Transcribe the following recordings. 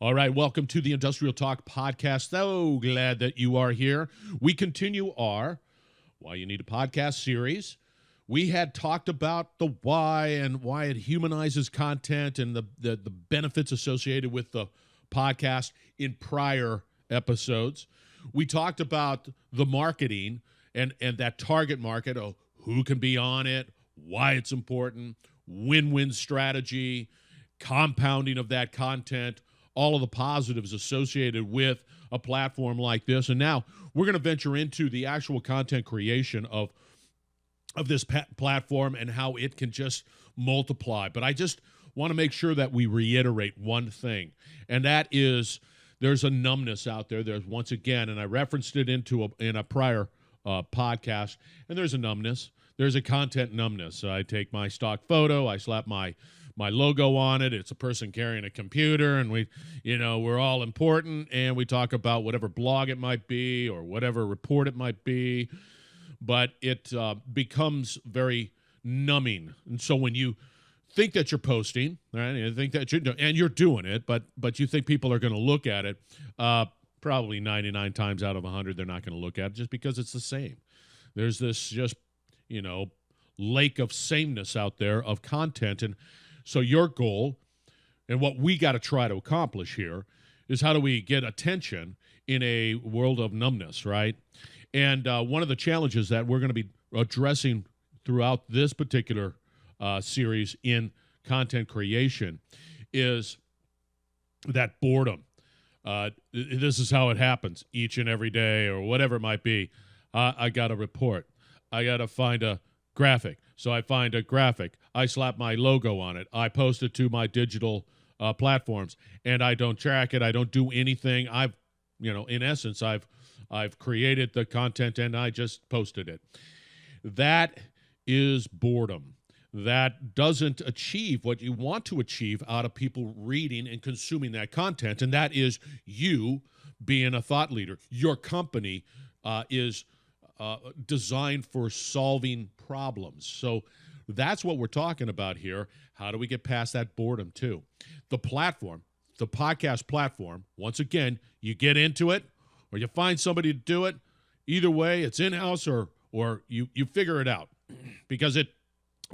All right, welcome to the Industrial Talk Podcast. So glad that you are here. We continue our Why You Need a Podcast series. We had talked about the why and why it humanizes content and the benefits associated with the podcast in prior episodes. We talked about the marketing and that target market, who can be on it, why it's important, win-win strategy, compounding of that content, all of the positives associated with a platform like this. And now we're going to venture into the actual content creation of this platform and how it can just multiply. But I just want to make sure that we reiterate one thing, and that is there's a numbness out there. There's, once again, and I referenced it in a prior podcast, and there's a numbness. There's a content numbness. I take my stock photo, I slap my logo on it. It's a person carrying a computer, and we're all important, and we talk about whatever blog it might be or whatever report it might be, but it becomes very numbing. And so when you think that you're posting, right, you think that you're doing it, but you think people are going to look at it, probably 99 times out of 100 they're not going to look at it just because it's the same. There's this just, lake of sameness out there of content. And so your goal and what we got to try to accomplish here is how do we get attention in a world of numbness, right? And one of the challenges that we're going to be addressing throughout this particular series in content creation is that boredom. This is how it happens each and every day or whatever it might be. I got a report. I got to find a graphic. So I find a graphic. I slap my logo on it. I post it to my digital platforms, and I don't track it. I don't do anything. In essence, I've created the content and I just posted it. That is boredom. That doesn't achieve what you want to achieve out of people reading and consuming that content, and that is you being a thought leader. Your company is designed for solving problems. So that's what we're talking about here. How do we get past that boredom too? The platform, the podcast platform, once again, you get into it or you find somebody to do it. Either way, it's in-house or you figure it out because it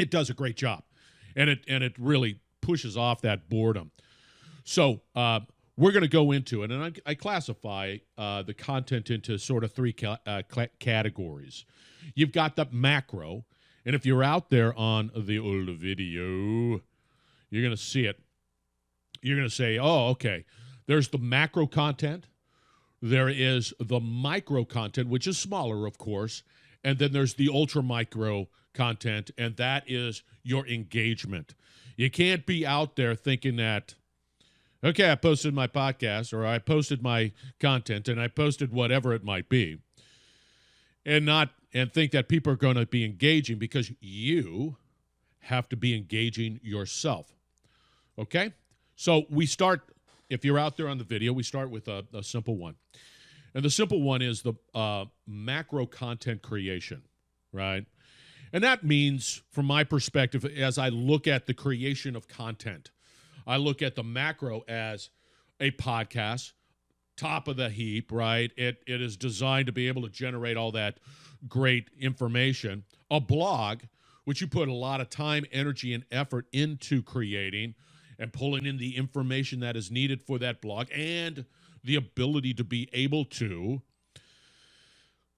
does a great job and it really pushes off that boredom. So we're going to go into it, and I classify the content into sort of three categories. You've got the macro, and if you're out there on the old video, you're going to see it. You're going to say, oh, okay, there's the macro content. There is the micro content, which is smaller, of course, and then there's the ultra micro content, and that is your engagement. You can't be out there thinking that, okay, I posted my podcast or I posted my content and I posted whatever it might be and think that people are going to be engaging because you have to be engaging yourself. Okay? So we start, if you're out there on the video, we start with a simple one. And the simple one is the macro content creation, right? And that means, from my perspective, as I look at the creation of content, I look at the macro as a podcast, top of the heap, right? It is designed to be able to generate all that great information. A blog, which you put a lot of time, energy, and effort into creating and pulling in the information that is needed for that blog and the ability to be able to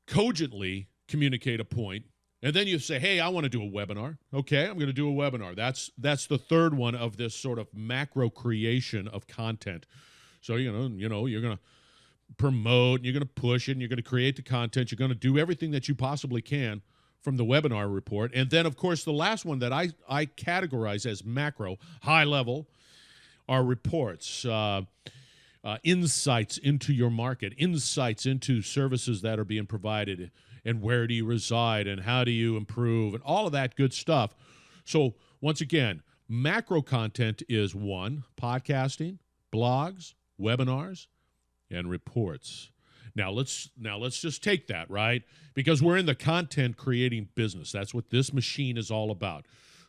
cogently communicate a point. And then you say, hey, I want to do a webinar. Okay, I'm going to do a webinar. That's the third one of this sort of macro creation of content. So, you're going to promote, you're going to push it, and you're going to create the content. You're going to do everything that you possibly can from the webinar report. And then, of course, the last one that I categorize as macro, high level, are reports, insights into your market, insights into services that are being provided, and where do you reside, and how do you improve, and all of that good stuff. So, once again, macro content is one, podcasting, blogs, webinars, and reports. Now let's just take that, right? Because we're in the content creating business. That's what this machine is all about,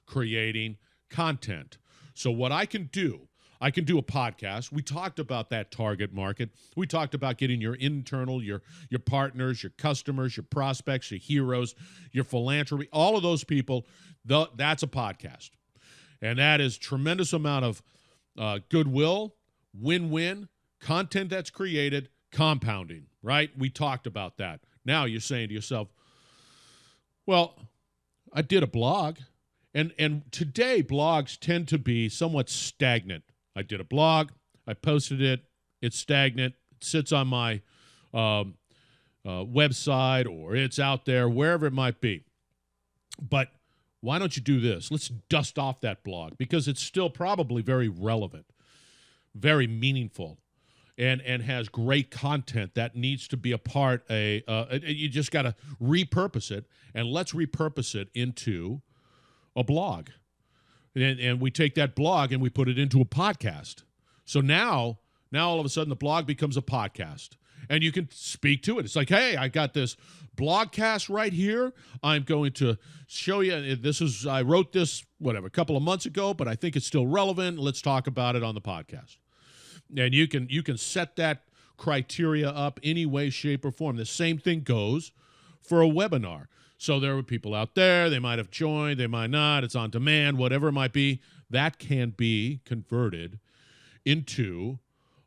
creating content. So what I can do, I can do a podcast. We talked about that target market. We talked about getting your internal, your partners, your customers, your prospects, your heroes, your philanthropy, all of those people. That's a podcast. And that is tremendous amount of goodwill, win-win, content that's created, compounding, right? We talked about that. Now you're saying to yourself, well, I did a blog, and today blogs tend to be somewhat stagnant. I did a blog, I posted it, it's stagnant, it sits on my website, or it's out there, wherever it might be. But why don't you do this? Let's dust off that blog, because it's still probably very relevant, very meaningful, and has great content that needs to be a part. You just got to repurpose it, and let's repurpose it into a blog. And we take that blog and we put it into a podcast. So now all of a sudden the blog becomes a podcast, and you can speak to it. It's like, hey, I got this blogcast right here. I'm going to show you. I wrote this, a couple of months ago, but I think it's still relevant. Let's talk about it on the podcast. And you can set that criteria up any way, shape, or form. The same thing goes for a webinar. So there were people out there, they might have joined, they might not, it's on demand, whatever it might be. That can be converted into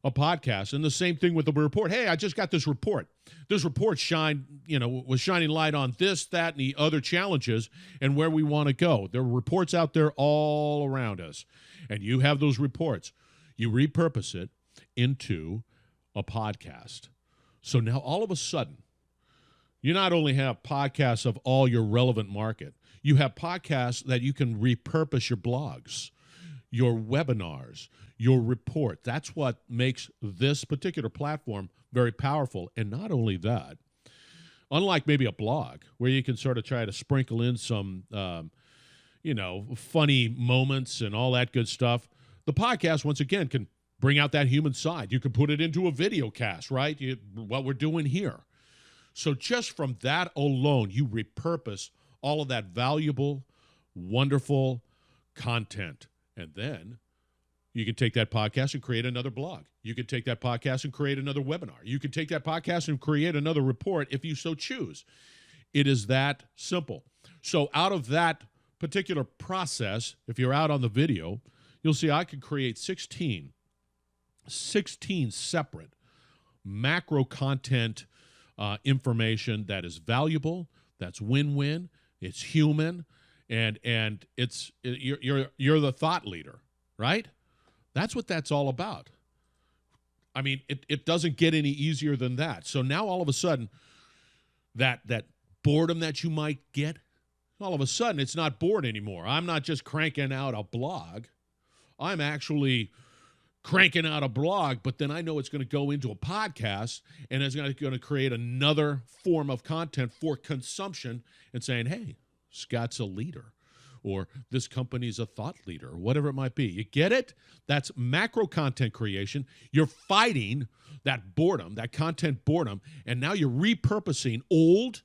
a podcast. And the same thing with the report. Hey, I just got this report. This report was shining light on this, that, and the other challenges and where we want to go. There are reports out there all around us. And you have those reports. You repurpose it into a podcast. So now all of a sudden, you not only have podcasts of all your relevant market, you have podcasts that you can repurpose your blogs, your webinars, your report. That's what makes this particular platform very powerful. And not only that, unlike maybe a blog where you can sort of try to sprinkle in some, funny moments and all that good stuff, the podcast, once again, can bring out that human side. You can put it into a video cast, right? What we're doing here. So just from that alone, you repurpose all of that valuable, wonderful content. And then you can take that podcast and create another blog. You can take that podcast and create another webinar. You can take that podcast and create another report if you so choose. It is that simple. So out of that particular process, if you're out on the video, you'll see I could create 16 separate macro content information that is valuable, that's win-win, it's human, and you're the thought leader, right? That's what that's all about. I mean, it doesn't get any easier than that. So now all of a sudden, that boredom that you might get, all of a sudden it's not bored anymore. I'm not just cranking out a blog. I'm actually cranking out a blog, but then I know it's going to go into a podcast, and it's going to create another form of content for consumption and saying, hey, Scott's a leader, or this company's a thought leader, or whatever it might be. You get it? That's macro content creation. You're fighting that boredom, that content boredom, and now you're repurposing old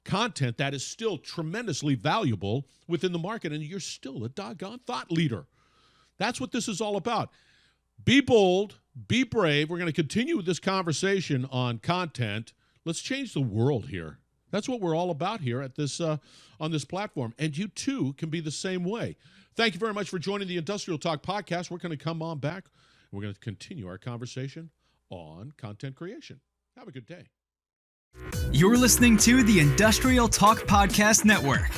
content that is still tremendously valuable within the market, and you're still a doggone thought leader. That's what this is all about. Be bold, be brave. We're going to continue this conversation on content. Let's change the world here. That's what we're all about here at this on this platform. And you, too, can be the same way. Thank you very much for joining the Industrial Talk podcast. We're going to come on back. We're going to continue our conversation on content creation. Have a good day. You're listening to the Industrial Talk Podcast Network.